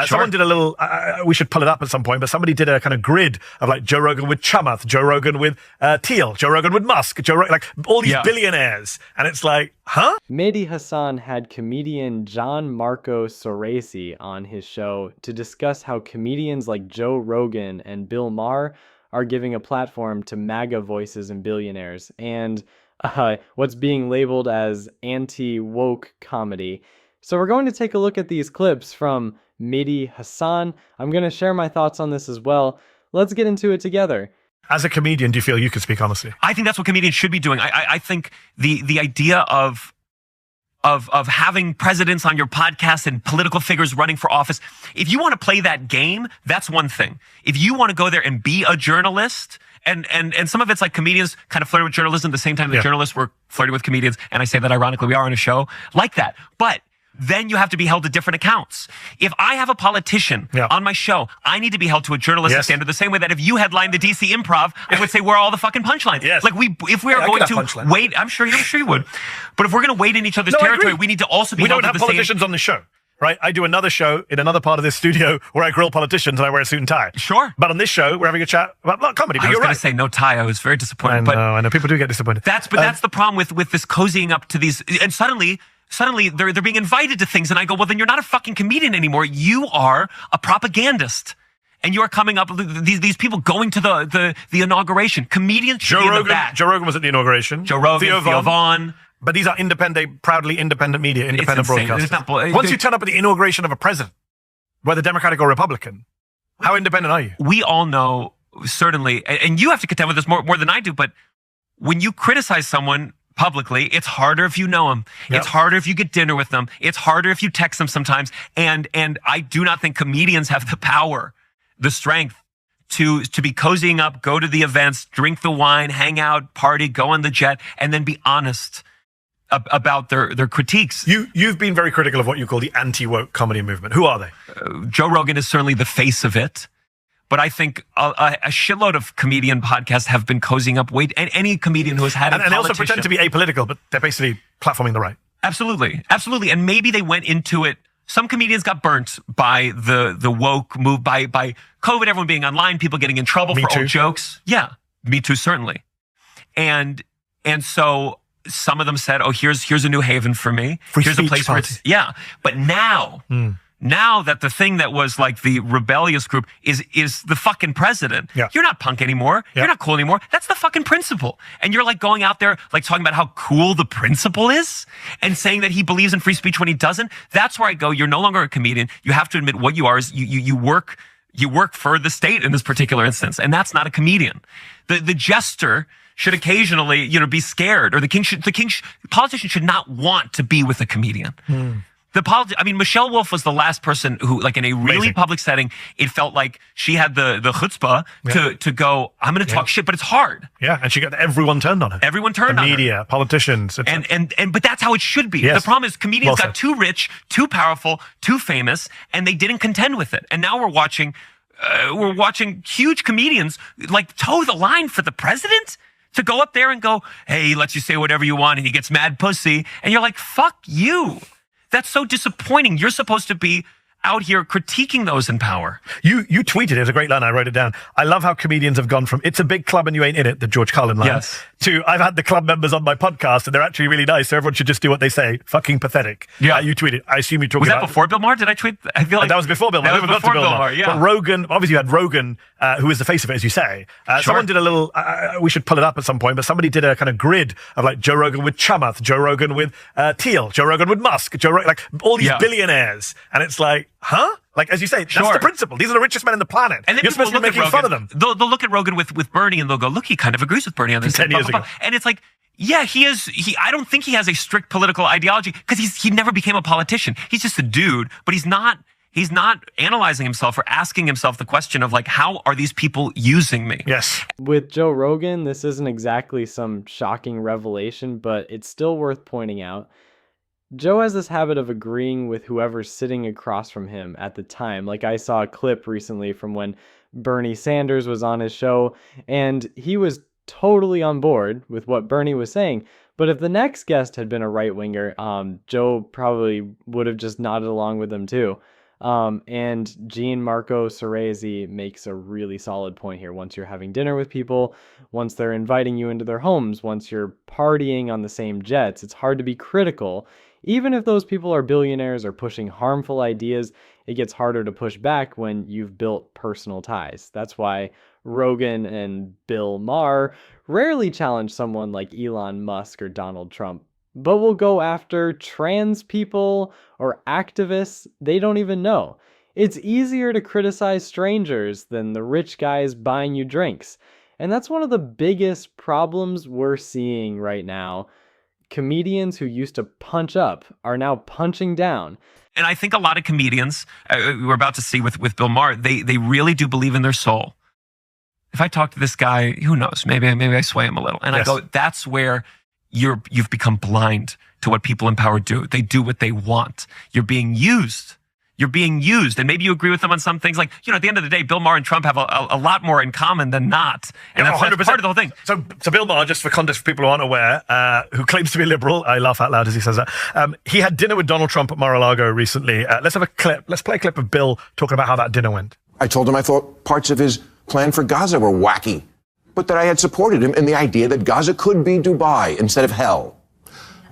Someone did a little, we should pull it up at some point, but somebody did a kind of grid of like Joe Rogan with Chamath, Joe Rogan with Thiel, Joe Rogan with Musk, Joe Rogan, like all these billionaires. And it's like, huh? Mehdi Hasan had comedian John Marco Soresi on his show to discuss how comedians like Joe Rogan and Bill Maher are giving a platform to MAGA voices and billionaires, and what's being labeled as anti-woke comedy. So we're going to take a look at these clips from Mehdi Hasan. I'm going to share my thoughts on this as well. Let's get into it together. As a comedian, do you feel you could speak honestly? I think that's what comedians should be doing. I think the idea of having presidents on your podcast and political figures running for office, if you want to play that game, that's one thing. If you want to go there and be a journalist, and some of it's like comedians kind of flirting with journalism at the same time that journalists were flirting with comedians, and I say that ironically, we are on a show like that. But then you have to be held to different accounts. If I have a politician on my show, I need to be held to a journalistic standard the same way that if you headlined the DC Improv, I would say where are all the fucking punchlines. Like if we are going to wait, I'm sure you would. But if we're going to wait in each other's territory, we need to also be held to the same. We don't have politicians on the show. Right, I do another show in another part of this studio where I grill politicians and I wear a suit and tie. Sure. But on this show, we're having a chat about comedy. But I was going to say no tie. I was very disappointed. I know. People do get disappointed. That's the problem with this cozying up to these, and suddenly they're being invited to things, and I go, well, then you're not a fucking comedian anymore. You are a propagandist. And you are coming up with these people going to the inauguration. Comedians should be in the back. Joe Rogan was at the inauguration. Joe Rogan, Theo Von. But these are proudly independent media, independent broadcasters. Once you turn up at the inauguration of a president, whether Democratic or Republican, how independent are you? We all know, certainly, and you have to contend with this more than I do, but when you criticize someone publicly, it's harder if you know them. It's harder if you get dinner with them. It's harder if you text them sometimes. And I do not think comedians have the power, the strength to be cozying up, go to the events, drink the wine, hang out, party, go on the jet, and then be honest about their critiques. You've been very critical of what you call the anti-woke comedy movement. Who are they? Joe Rogan is certainly the face of it, but I think a shitload of comedian podcasts have been cozying up. Any comedian who has had and they also pretend to be apolitical, but they're basically platforming the right. Absolutely. And maybe they went into it. Some comedians got burnt by the woke move, by COVID, everyone being online, people getting in trouble for old jokes. Yeah, Me Too, certainly. And so some of them said, oh, here's a new haven for me. Here's a place where it's, But now that the thing that was like the rebellious group is the fucking president, you're not punk anymore. You're not cool anymore. That's the fucking principle. And you're like going out there, like talking about how cool the principle is and saying that he believes in free speech when he doesn't. That's where I go. You're no longer a comedian. You have to admit what you are is you work for the state in this particular instance. And that's not a comedian. The jester should occasionally, be scared, or politician should not want to be with a comedian. Michelle Wolf was the last person who, like in a really public setting, it felt like she had the chutzpah to go, I'm going to talk shit, but it's hard. Yeah, and she got everyone turned on her. Everyone turned on her. The media, politicians. But that's how it should be. Yes. The problem is comedians got too rich, too powerful, too famous, and they didn't contend with it. And now we're watching huge comedians like toe the line for the president. To go up there and go, hey, he lets you say whatever you want and he gets mad pussy. And you're like, fuck you. That's so disappointing. You're supposed to be out here critiquing those in power. You tweeted, it was a great line, I wrote it down. I love how comedians have gone from, it's a big club and you ain't in it, the George Carlin line, to, I've had the club members on my podcast and they're actually really nice, so everyone should just do what they say. Fucking pathetic. Yeah. You tweeted, I assume you talked about... Was that before Bill Maher? Did I tweet? I feel like... That was before Bill Maher. That was before Bill Maher, But Rogan, obviously you had Rogan, who is the face of it, as you say. Someone did a little, we should pull it up at some point, but somebody did a kind of grid of like Joe Rogan with Chamath, Joe Rogan with Thiel, Joe Rogan with Musk, Joe Rogan, like all these billionaires. And it's like, huh? Like, as you say, that's the principle. These are the richest men on the planet. And then you're supposed to be making fun of them. They'll look at Rogan with Bernie and they'll go, look, he kind of agrees with Bernie on this. 10 years ago. And it's like, yeah, I don't think he has a strict political ideology because he never became a politician. He's just a dude, but he's not analyzing himself or asking himself the question of like, how are these people using me? Yes. With Joe Rogan, this isn't exactly some shocking revelation, but it's still worth pointing out. Joe has this habit of agreeing with whoever's sitting across from him at the time. Like I saw a clip recently from when Bernie Sanders was on his show, and he was totally on board with what Bernie was saying. But if the next guest had been a right-winger, Joe probably would have just nodded along with them too. And Gianmarco Ceresi makes a really solid point here. Once you're having dinner with people, once they're inviting you into their homes, once you're partying on the same jets, it's hard to be critical. Even if those people are billionaires or pushing harmful ideas, it gets harder to push back when you've built personal ties. That's why Rogan and Bill Maher rarely challenge someone like Elon Musk or Donald Trump, but will go after trans people or activists they don't even know. It's easier to criticize strangers than the rich guys buying you drinks. And that's one of the biggest problems we're seeing right now. Comedians who used to punch up are now punching down. And I think a lot of comedians, we're about to see with Bill Maher, they really do believe in their soul. If I talk to this guy, who knows, maybe I sway him a little. And yes. I go, that's where you've become blind to what people in power do. They do what they want. You're being used. You're being used. And maybe you agree with them on some things. Like, at the end of the day, Bill Maher and Trump have a lot more in common than not. And that's part of the whole thing. So Bill Maher, just for context for people who aren't aware, who claims to be liberal, I laugh out loud as he says that, he had dinner with Donald Trump at Mar-a-Lago recently. Let's have a clip. Let's play a clip of Bill talking about how that dinner went. I told him I thought parts of his plan for Gaza were wacky, but that I had supported him in the idea that Gaza could be Dubai instead of hell.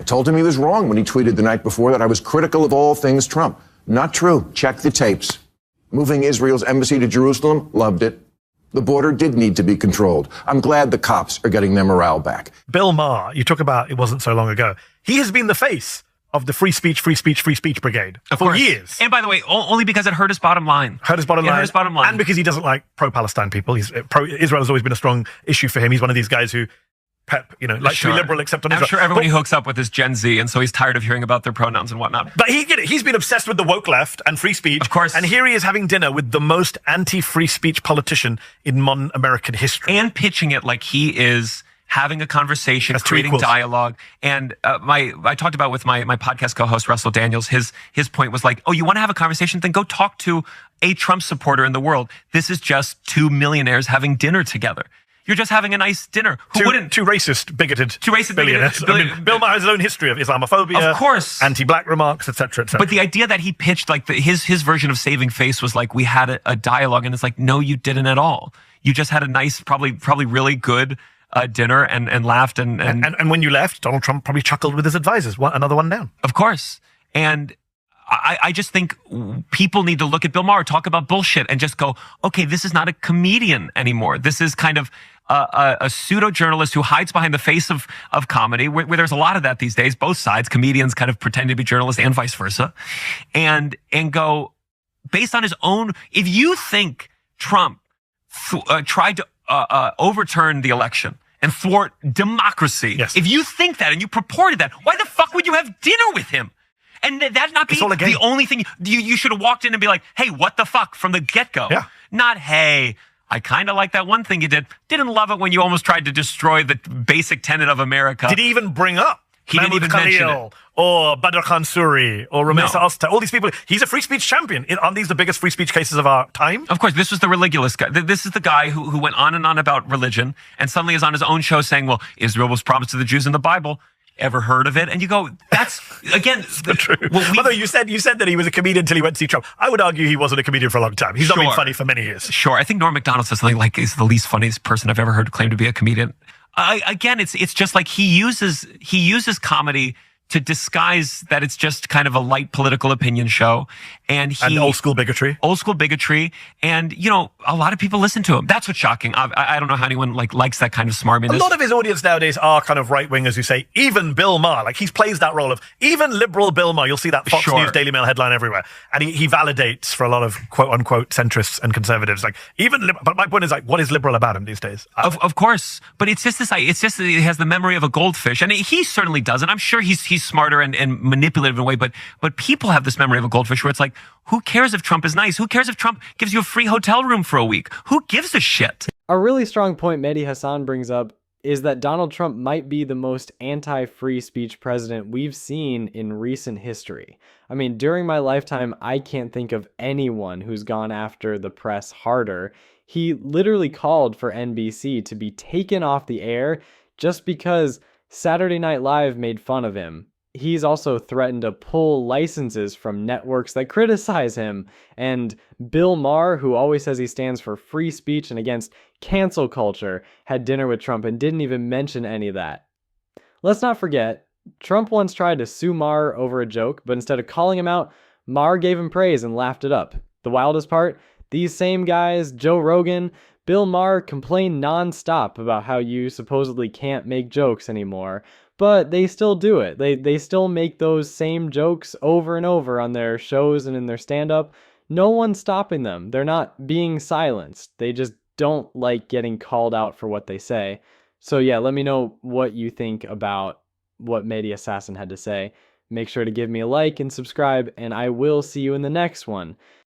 I told him he was wrong when he tweeted the night before that I was critical of all things Trump. Not true. Check the tapes. Moving Israel's embassy to Jerusalem, loved it. The border did need to be controlled. I'm glad the cops are getting their morale back. Bill Maher, you talk about it wasn't so long ago. He has been the face of the free speech brigade for years. And by the way, only because it hurt his bottom line. Hurt his bottom line. And because he doesn't like pro-Palestine people. Israel has always been a strong issue for him. He's one of these guys who likes to be liberal except on Israel. I'm sure everybody hooks up with this Gen Z, and so he's tired of hearing about their pronouns and whatnot. But he's been obsessed with the woke left and free speech. Of course. And here he is having dinner with the most anti-free speech politician in modern American history. And pitching it like he is having a conversation, creating dialogue. And I talked about with my podcast co-host, Russell Daniels, his point was like, oh, you want to have a conversation? Then go talk to a Trump supporter in the world. This is just two millionaires having dinner together. You're just having a nice dinner. Two racist, bigoted billionaires. Bill Maher has his own history of Islamophobia, of course, anti-black remarks, etc., etc. But the idea that he pitched, like his version of saving face, was like we had a dialogue, and it's like, no, you didn't at all. You just had a nice, probably really good dinner and laughed and when you left, Donald Trump probably chuckled with his advisors. Another one down, of course. And I just think people need to look at Bill Maher, talk about bullshit, and just go, okay, this is not a comedian anymore. This is kind of a pseudo-journalist who hides behind the face of comedy, where there's a lot of that these days, both sides, comedians kind of pretend to be journalists and vice versa, and go, based on his own, if you think Trump tried to overturn the election and thwart democracy, yes. If you think that and you purported that, why the fuck would you have dinner with him? And that not be the only thing. You should have walked in and be like, hey, what the fuck, from the get-go. Yeah. Not, hey, I kind of like that one thing you did. Didn't love it when you almost tried to destroy the basic tenet of America. Did he even bring up He didn't even mention it. Or Badr Khan Suri or Ramesh Asta, all these people. He's a free speech champion. Aren't these the biggest free speech cases of our time? Of course, this was the religious guy. This is the guy who went on and on about religion and suddenly is on his own show saying, well, Israel was promised to the Jews in the Bible. Ever heard of it? And you go, that's, again, true. Although you said that he was a comedian until he went to see Trump. I would argue he wasn't a comedian for a long time. He's not been funny for many years. Sure. I think Norm Macdonald says something like, is the least funniest person I've ever heard claim to be a comedian. Again, it's just like he uses comedy to disguise that it's just kind of a light political opinion show. And old school bigotry. And, a lot of people listen to him. That's what's shocking. I don't know how anyone likes that kind of smarminess. A lot of his audience nowadays are kind of right-wingers who say, even Bill Maher, he plays that role of even liberal Bill Maher. You'll see that Fox News Daily Mail headline everywhere. And he validates for a lot of quote-unquote centrists and conservatives. But my point is, what is liberal about him these days? Of course. But it's just that he has the memory of a goldfish. And he certainly does. And I'm sure he's smarter and manipulative in a way. But people have this memory of a goldfish where it's like, who cares if Trump is nice? Who cares if Trump gives you a free hotel room for a week? Who gives a shit? A really strong point Mehdi Hasan brings up is that Donald Trump might be the most anti-free speech president we've seen in recent history. I mean, during my lifetime, I can't think of anyone who's gone after the press harder. He literally called for NBC to be taken off the air just because Saturday Night Live made fun of him. he's also threatened to pull licenses from networks that criticize him. And Bill Maher, who always says he stands for free speech and against cancel culture, had dinner with Trump and didn't even mention any of that. Let's not forget, Trump once tried to sue Maher over a joke, but instead of calling him out, Maher gave him praise and laughed it up. The wildest part, these same guys, Joe Rogan, Bill Maher, complain nonstop about how you supposedly can't make jokes anymore, but they still do it. They still make those same jokes over and over on their shows and in their stand-up. No one's stopping them. They're not being silenced. They just don't like getting called out for what they say. So yeah, let me know what you think about what Mehdi Assassin had to say. Make sure to give me a like and subscribe, and I will see you in the next one.